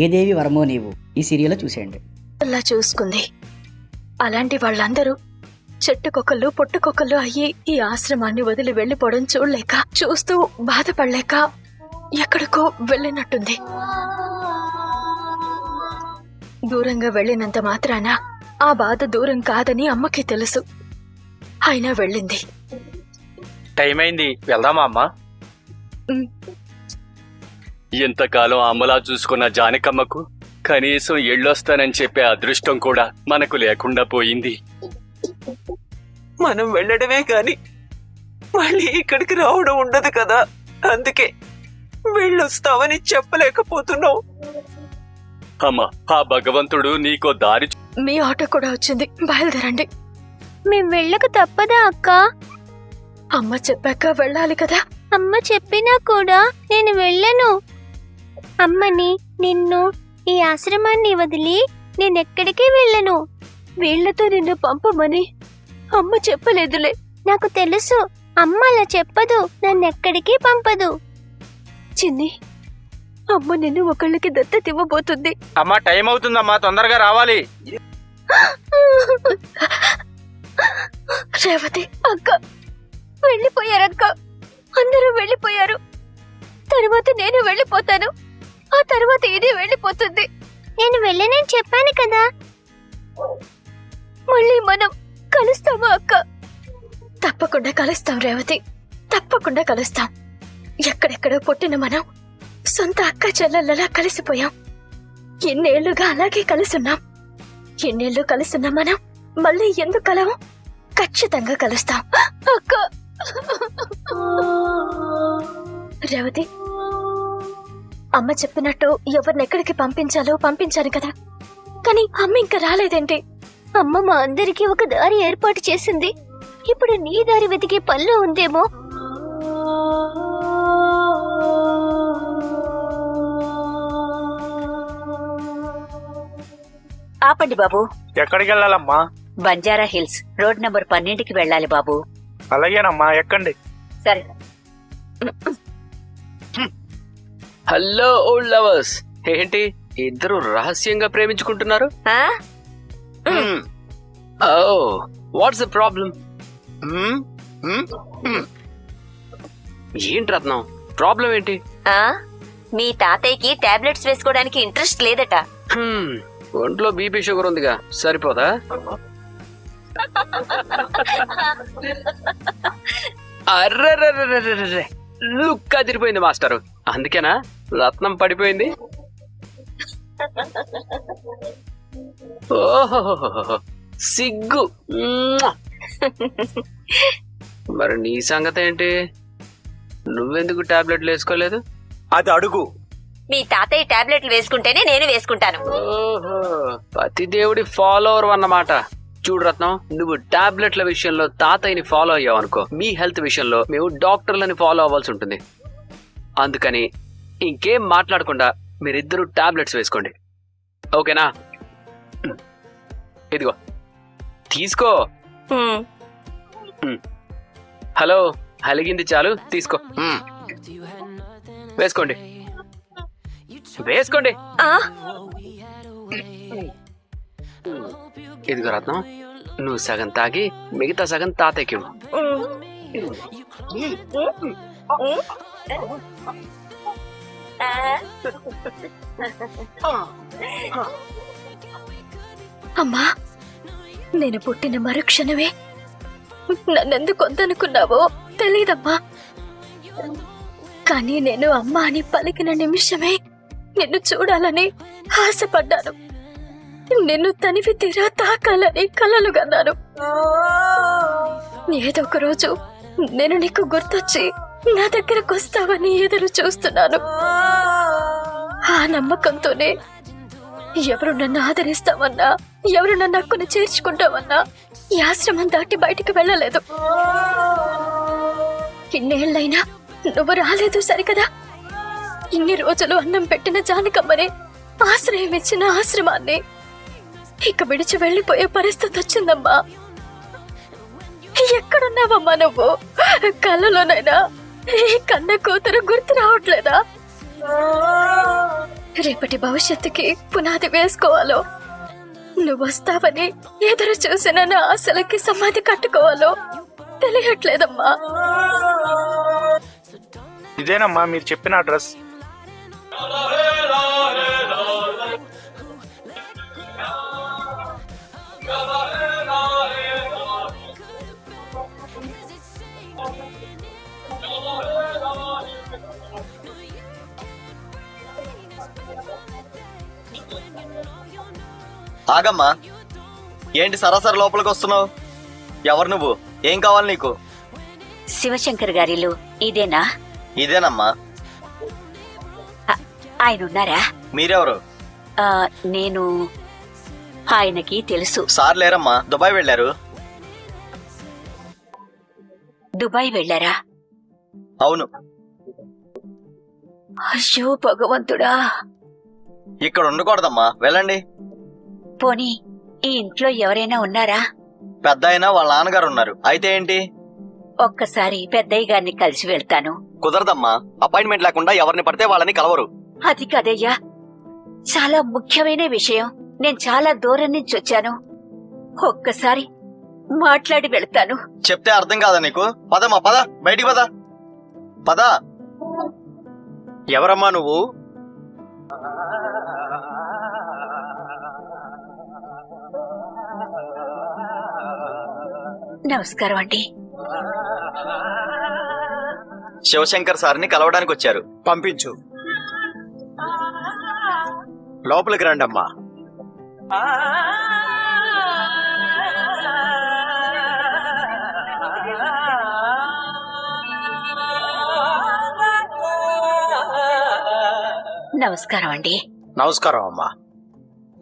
ఏ దేవి వరమో నీవు ఈ సీరియల్ చూసేయండి. అలా చూసుకుంది. అలాంటి వాళ్ళందరూ చెట్టుకొకళ్ళు పుట్టుకొకళ్ళు అయ్యి ఈ ఆశ్రమాన్ని వదిలి వెళ్లిపోవడం చూడలేక, చూస్తూ బాధపడలేక ఎక్కడికో వెళ్ళినట్టుంది. దూరంగా వెళ్ళినంత మాత్రాన ఆ బాధ దూరం కాదని అమ్మకి తెలుసు. అయినా వెళ్ళింది. టైం అయింది, వెళ్దామా అమ్మా? ఇంతకాలం అమ్మలా చూసుకున్న జానకమ్మకు కనీసం ఎళ్ళొస్తానని చెప్పే అదృష్టం కూడా మనకు లేకుండా పోయింది. మనం వెళ్ళడమే కాని మళ్ళీ ఇక్కడికి రావడం ఉండదు కదా, అందుకే వెళ్ళొస్తామని చెప్పలేకపోతున్నావు. అమ్మా, ఆ భగవంతుడు నీకో దారి. మీ ఆటో కూడా వచ్చింది, బయలుదేరండి. మేం వెళ్ళక తప్పదా అక్క? అమ్మ చెప్పాక వెళ్ళాలి కదా. అమ్మ చెప్పినా కూడా నేను వెళ్ళను. అమ్మని, నిన్ను, ఈ ఆశ్రమాన్ని వదిలి నేనెక్కడికి వెళ్ళను. వీళ్లతో నిన్ను పంపమని అమ్మ చెప్పలేదులే. నాకు తెలుసు, అమ్మ అలా చెప్పదు, నన్నెక్కడికి పంపదు. చిన్ని, అమ్మ నిన్ను ఒకళ్ళకి దత్తతివ్వబోతుంది. అమ్మా, టైం అవుతుందమ్మా, తొందరగా రావాలి. రేవతి అక్క వెళ్ళిపోయారక్క. అందరూ వెళ్ళిపోయారు. తర్వాత నేను వెళ్ళిపోతాను. ఆ తర్వాత ఇది వెళ్ళిపోతుంది. నేను వెళ్ళనని చెప్పాను కదా. మళ్ళీ మనం కలుస్తామా అక్క? తప్పకుండా కలుస్తాం రేవతి, తప్పకుండా కలుస్తాం. ఎక్కడెక్కడో పుట్టిన మనం సొంత అక్క చెల్లెళ్ళలా కలిసిపోయాం. ఎన్నేళ్లుగా అలాగే కలుసున్నాం. ఎన్నేళ్లు కలుసున్నాం మనం మళ్ళీ ఎందుకు కలవం? ఖచ్చితంగా కలుస్తాం అక్క. రేవతి, అమ్మ చెప్పినట్టు ఎవరినెక్కడికి పంపించాలో పంపించాను కదా, కానీ అమ్మ ఇంకా రాలేదేంటి? అమ్మ మా అందరికీ ఒక దారి ఏర్పాటు చేసింది. ఇప్పుడు నీ దారి వెతికే పనిలో ఉందేమో. ఆపండి బాబు. ఎక్కడికి వెళ్ళాలమ్మా? బంజారా హిల్స్ రోడ్ నంబర్ 12కి వెళ్ళాలి బాబు. అలాగేనమ్మా, ఎక్కండి. సరే. హలో ఓల్డ్ లవర్స్, ఏంటి ఇద్దరు రహస్యంగా ప్రేమించుకుంటున్నారు? ఓ, వాట్స్ ద ప్రాబ్లం? ఏంటి రత్నం, ప్రాబ్లం ఏంటి? మీ తాతయ్యకి టాబ్లెట్స్ వేసుకోవడానికి ఇంట్రెస్ట్ లేదట. ఒంట్లో బీపీ షుగర్ ఉందిగా, సరిపోదా? అర్రర్రర్రర్రర్రర్రే, లుక్ అదిరిపోయింది మాస్టరు. అందుకేనా రత్నం పడిపోయింది? ఓహో, సిగ్గు. మరి నీ సంగతి ఏంటి? నువ్వెందుకు టాబ్లెట్లు వేసుకోలేదు? అది అడుగు. మీ తాతయ్య టాబ్లెట్లు వేసుకుంటేనే నేను వేసుకుంటాను. ఓహో, పతి దేవుడి ఫాలోవర్ అన్నమాట. చూడు రత్నం, నువ్వు టాబ్లెట్ల విషయంలో తాతయ్యని ఫాలో అయ్యావు అనుకో, మీ హెల్త్ విషయంలో మేము డాక్టర్లని ఫాలో అవ్వాల్సి ఉంటుంది. అందుకని ఇంకేం మాట్లాడకుండా మీరిద్దరూ టాబ్లెట్స్ వేసుకోండి, ఓకేనా? ఇదిగో తీసుకో. హలో, అలిగింది చాలు, తీసుకో. వేసుకోండి వేసుకోండి. ఇదిగో రత్నం, నువ్వు సగం తాగి మిగతా సగం తాతయ్యకి. అమ్మా, నేను పుట్టిన మరుక్షణమే నన్నెందుకు వద్దనుకున్నావో తెలీదమ్మా. కానీ నేను అమ్మ అని పలికిన నిమిషమే నిన్ను చూడాలని ఆశపడ్డాను. నిన్ను తనివి తీరా తాకాలని కలలు కన్నాను. ఏదో ఒక రోజు నేను నీకు గుర్తొచ్చి నా దగ్గరకు వస్తావని ఎదురు చూస్తున్నాను. ఆ నమ్మకంతోనే ఎవరు నన్ను ఆదరిస్తామన్నా, ఎవరు నన్ను హక్కుని చేర్చుకుంటామన్నా ఈ ఆశ్రమం దాటి బయటికి వెళ్ళలేదు. ఇన్నేళ్లైనా నువ్వు రాలేదు సరికదా. ఇన్ని రోజులు అన్నం పెట్టిన జానకమ్మనే, ఆశ్రయం ఇచ్చిన ఆశ్రమాన్ని ఇక విడిచి వెళ్లిపోయే పరిస్థితి వచ్చిందమ్మా. ఎక్కడున్నావమ్మా నువ్వు? కళ్ళలోనైనా ఈ కన్న కూతురు గుర్తు రావట్లేదా? రేపటి భవిష్యత్తుకి పునాది వేసుకోవాలో, నువ్వు వస్తావని ఎదురు చూసిన నా ఆశలకి సమాధి కట్టుకోవాలో తెలియట్లేదమ్మా. ఇదేనమ్మా మీరు చెప్పిన అడ్రస్. ఆగమ్మా, ఏంటి సరాసరి లోపలికి వస్తున్నావు? ఎవరు నువ్వు? ఏం కావాలి నీకు? శివశంకర్ గారిలు ఇదేనా? ఇదేనమ్మా. ఆయన ఉన్నారా? మీరెవరు? నేను ఆయనకి తెలుసు. సార్ లేరమ్మా, దుబాయ్ వెళ్ళారు. దుబాయ్ వెళ్ళారా? అవును. అయ్యో భగవంతుడా. ఇక్కడ ఉండకూడదమ్మా, వెళ్ళండి. పోనీ ఈ ఇంట్లో ఎవరైనా ఉన్నారా? పెద్ద అయినా వాళ్ళ నాన్నగారు ఉన్నారు. అయితే ఏంటి? ఒక్కసారి పెద్దయ్య గారిని కలిసి వెళ్తాను. కుదరదమ్మా, అపాయింట్మెంట్ లేకుండా ఎవరిని పడితే వాళ్ళని కలవరు. అది కదయ్యా, చాలా ముఖ్యమైన విషయం. నేను చాలా దూరం నుంచి వచ్చాను. ఒక్కసారి మాట్లాడి వెళ్తాను. చెప్తే అర్థం కాదా నీకు? పదమ్మా, పద, బయటికి పద. పద. ఎవరమ్మా నువ్వు? నమస్కారం అండి. శివశంకర్ సార్ని కలవడానికి వచ్చారు. పంపించు. లోపలికి రండమ్మా. నమస్కారం అండి. నమస్కారం అమ్మా.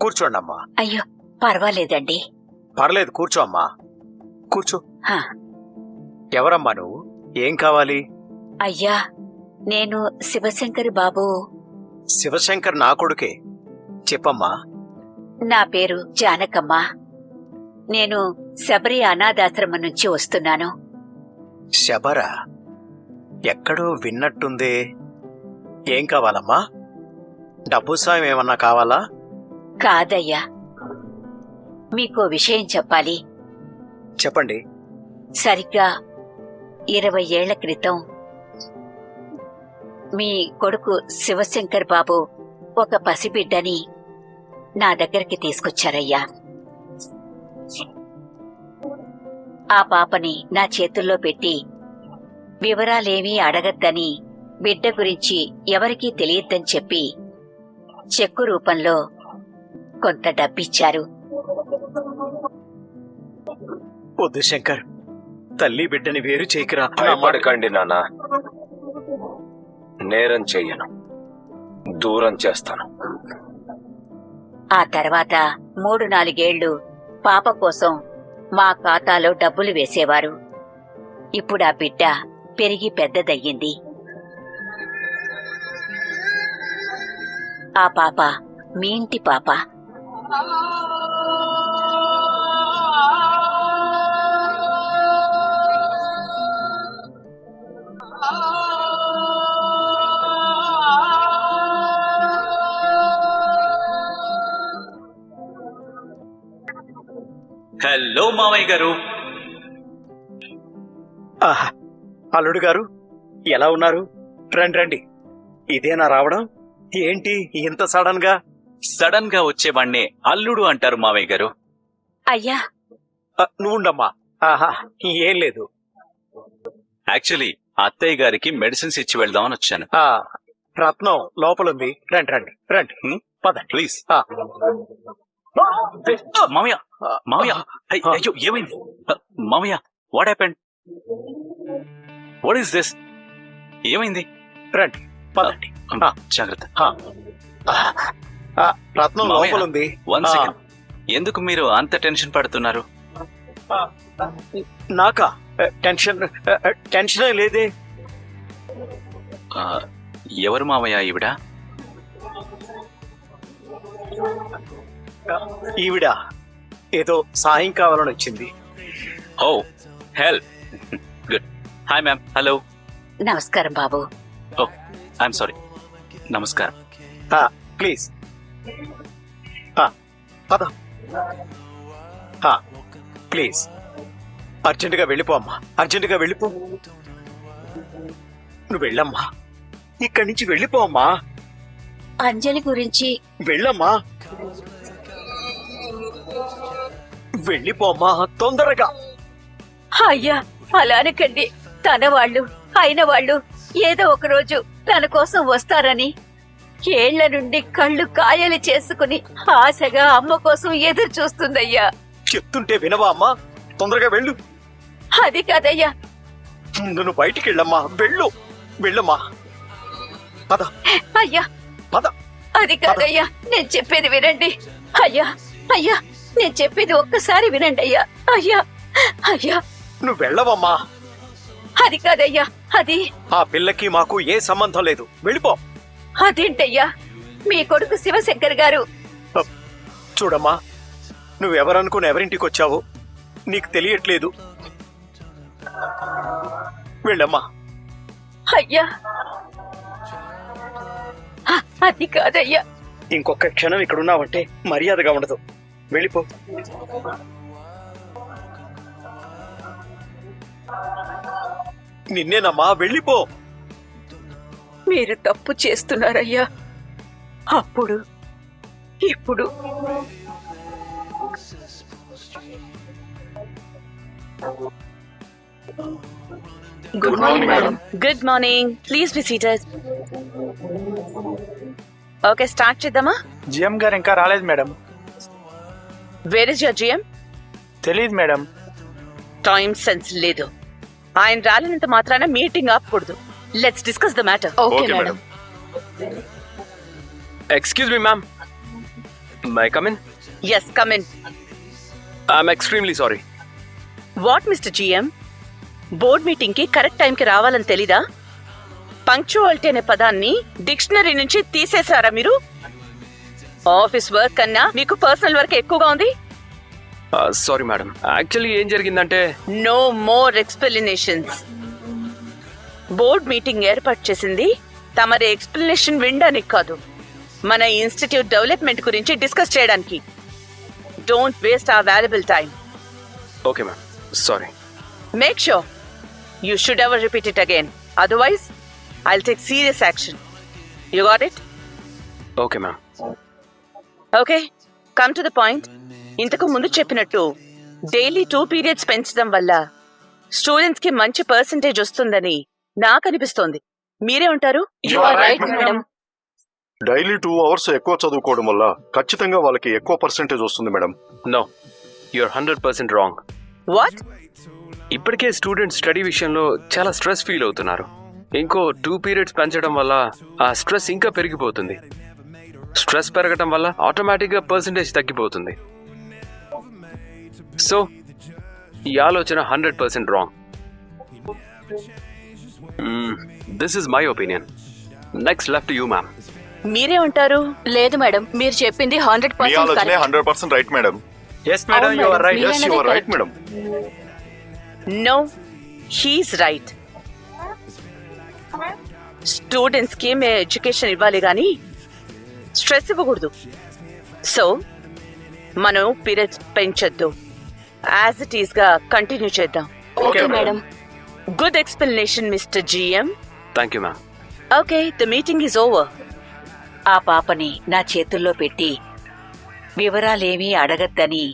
కూర్చోండి అమ్మా. అయ్యో పర్వాలేదండి. పర్లేదు, కూర్చో అమ్మా, కూర్చో. హా. ఎవరమ్మా నువ్వు? ఏం కావాలి? అయ్యా, నేను శివశంకర్ బాబు. శివశంకర్ నా కొడుకే. చెప్పమ్మా. నా పేరు జానకమ్మ. నేను శబరి అనాథాశ్రమం నుంచి వస్తున్నాను. శబరా? ఎక్కడో విన్నట్టుందే. ఏం కావాలమ్మా? డబ్బు సాయం ఏమన్నా కావాలా? కాదయ్యా, మీకో విషయం చెప్పాలి. చెప్పండి. సరిగ్గా 20 ఏళ్ల క్రితం మీ కొడుకు శివశంకర్ బాబు ఒక పసిబిడ్డని నా దగ్గరికి తీసుకొచ్చారయ్యా. ఆ పాపని నా చేతుల్లో పెట్టి వివరాలేమీ అడగద్దని, బిడ్డ గురించి ఎవరికీ తెలియద్దని చెప్పి చెక్కు రూపంలో కొంత డబ్బిచ్చారు. వద్దు శంకర్, తల్లి బిడ్డని వేరు చేయకురా. భయపడకండి నాన్న, నేరం చెయ్యను, దూరం చేస్తాను. ఆ తర్వాత 3-4 ఏళ్లు పాప కోసం మా ఖాతాలో డబ్బులు వేసేవారు. ఇప్పుడు ఆ బిడ్డ పెరిగి పెద్దదయ్యింది. ఆ పాప మీ ఇంటి పాప. హలో మామయ్య గారు. ఆహా, అల్లుడు గారు ఎలా ఉన్నారు? రండి రండి. ఇదేనా రావడం? ఏంటి ఇంత సడన్ గా? సడన్ గా వచ్చేవాణ్ణే అల్లుడు అంటారు మామయ్య గారు. అయ్యా, నువ్వుండమ్మా. ఆహా, ఏం లేదు. యాక్చువల్లీ అత్తయ్య గారికి మెడిసిన్స్ ఇచ్చి వెళ్దామని వచ్చాను. రత్నం లోపలుంది. రండి రండి రండి, పదండి ప్లీజ్. ఆ. మామయ్య, మామయ్య, అయ్యో ఏమైంది? మామయ్య, what happened? What is this? ఏమైంది? రండి, పదండి. జాగ్రత్త. రత్నం మామయ్య, లోపలుంది. 1 సెకండ్. ఎందుకు మీరు అంత టెన్షన్ పడుతున్నారు? నాకా టెన్షన్ లేదే. ఎవరు మామయ్య ఈవిడ? ఈవిడ ఏదో సాయం కావాలని వచ్చింది. Oh help, good. Hi ma'am. Hello. నమస్కారం బాబు. Oh I'm sorry. నమస్కారం. ప్లీజ్ పద ప్లీజ్ అర్జెంటుగా వెళ్ళిపో అమ్మా, అర్జెంటుగా వెళ్ళిపో. నువ్వు వెళ్ళమ్మా, ఇక్కడి నుంచి వెళ్ళిపో అమ్మా. అంజలి గురించి వెళ్ళమ్మా, వెళ్ళిపో అమ్మా తొందరగా. అయ్యా అలా అనకండి. తన వాళ్ళు అయిన వాళ్ళు ఏదో ఒక రోజు తన కోసం వస్తారని ఏళ్ల నుండి కళ్ళు కాయలు చేసుకుని ఆశగా అమ్మ కోసం ఎదురు చూస్తుందయ్యా. చెప్తుంటే వినవా అమ్మా? తొందరగా వెళ్ళు. అది కాదయ్యా. నువ్వు బయటికి వెళ్ళమ్మా, వెళ్ళు, వెళ్ళమ్మా. పద అయ్యా పద. అది కాదయ్యా, నేను చెప్పేది వినండి. అయ్యా అయ్యా నేను చెప్పేది ఒక్కసారి వినండి అయ్యా. అయ్యా అయ్యా నువ్వు వెళ్ళవమ్మా. అది కాదయ్యా, అది ఆ పిల్లకి మాకు ఏ సంబంధం లేదు, వెళ్ళిపో. అదేంటయ్యా, మీ కొడుకు శివశంకర్ గారు. చూడమ్మా, నువ్వెవరనుకుని ఎవరింటికి వచ్చావో నీకు తెలియట్లేదు. వెళ్ళమ్మా. అయ్యా అది కాదయ్యా. ఇంకొక క్షణం ఇక్కడున్నావంటే మర్యాదగా ఉండదు, వెళ్ళిపో. నిన్నేనమ్మా, వెళ్ళిపో. మీరు తప్పు చేస్తున్నారయ్యా. అప్పుడు ఇప్పుడు good morning madam. Good morning. Please be seated. Okay, start చేద్దామా? జిఎం గారు ఇంకా రాలేదు madam. Where is your GM? తెలియదు మేడం. టైం సెన్స్ లేదు. ఆయన రాలేనంత మాత్రాన మీటింగ్ ఆపకూడదు. Let's discuss the matter. Okay madam. Excuse me ma'am, may I come in? Yes, come in. I'm extremely sorry. What mister GM, board meeting కి correct time కి రావాలని తెలీదా? పంక్చువాలిటీ అనే పదాన్ని డిక్షనరీ నుంచి తీసేశారా మీరు? ఆఫీస్ వర్క్ కన్నా మీకు పర్సనల్ వర్క్ ఎక్కువగా ఉంది. సారీ మేడం, యాక్చువల్లీ ఏం జరిగిందంటే no more explanations. Board meeting ఏర్పాటు చేసింది తమరి ఎక్స్ప్లెనేషన్ వినడానికి కాదు, మన ఇన్స్టిట్యూట్ డెవలప్మెంట్ గురించి డిస్కస్ చేయడానికి. Don't waste our valuable time. Okay ma'am, sorry. Make sure you should never repeat it again. Otherwise, I'll take serious action. You got it? Okay ma'am. Okay, come to the point. ఇంతకు ముందు చెప్పినట్టు daily 2 periods పెంచడం వల్ల students కి మంచి percentage వస్తుందని నాకు అనిపిస్తోంది. మీరే ఉంటారు? డైలీ 2 hours ఎక్కువ చదువుకోవడం వల్ల ఖచ్చితంగా వాళ్ళకి ఎక్కువ పర్సెంటేజ్ వస్తుంది madam. No, you're 100% wrong. What? ఇప్పటికే స్టూడెంట్స్ స్టడీ విషయంలో చాలా స్ట్రెస్ ఫీల్ అవుతున్నారు. ఇంకో 2 periods పెంచడం వల్ల ఆ స్ట్రెస్ ఇంకా పెరిగిపోతుంది. స్ట్రెస్ పెరగటం వల్ల ఆటోమేటిక్గా పర్సంటేజ్ తగ్గిపోతుంది. సో ఈ ఆలోచన 100% wrong. This is my opinion. Next left you ma'am. మీరే ఉంటారు? లేదు మేడం, మీరు చెప్పింది 100% 100% right madam. Yes madam, you are right. Yes, you are right madam. No, he's right. Students కి మేము ఎడ్యుకేషన్ ఇవ్వాలి కానీ స్ట్రెస్ ఇవ్వకూడదు. సో మనం పీరియడ్స్ పెంచొద్దు, యాజ్ ఇట్ ఈస్ గా కంటిన్యూ చేద్దాం. Okay madam. Good explanation mister GM. Thank you ma'am. Okay, the meeting is over. ఆ పాపని నా చేతుల్లో పెట్టి వివరాలేమీ అడగద్దని,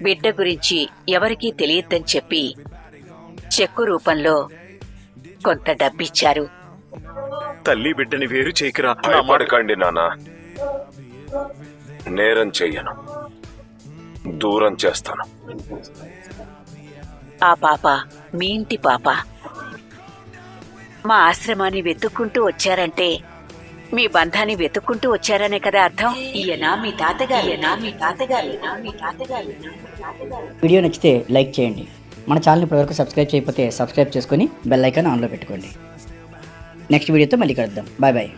బిడ్డ గురించి ఎవరికీ తెలియద్దని చెప్పి చెక్కు రూపంలో కొంత డబ్బిచ్చారు. తల్లి బిడ్డని వేరు చేయకురా. భయపడకండి నాన్న, నేరం చెయ్యను, దూరం చేస్తాను. ఆ పాప మీ ఇంటి పాప. మా ఆశ్రమాన్ని వెతుక్కుంటూ వచ్చారంటే మీ బంధాన్ని వెతుక్కుంటూ వచ్చారనే కదా అర్థం. ఈయన మీ తాతగారు. వీడియో నచ్చితే లైక్ చేయండి. మన ఛానల్ ఇప్పటివరకు సబ్స్క్రైబ్ చేయకపోతే సబ్స్క్రైబ్ చేసుకొని బెల్ ఐకాన్ ఆన్లో పెట్టుకోండి. నెక్స్ట్ వీడియోతో మళ్ళీ కలుద్దాం. Bye bye.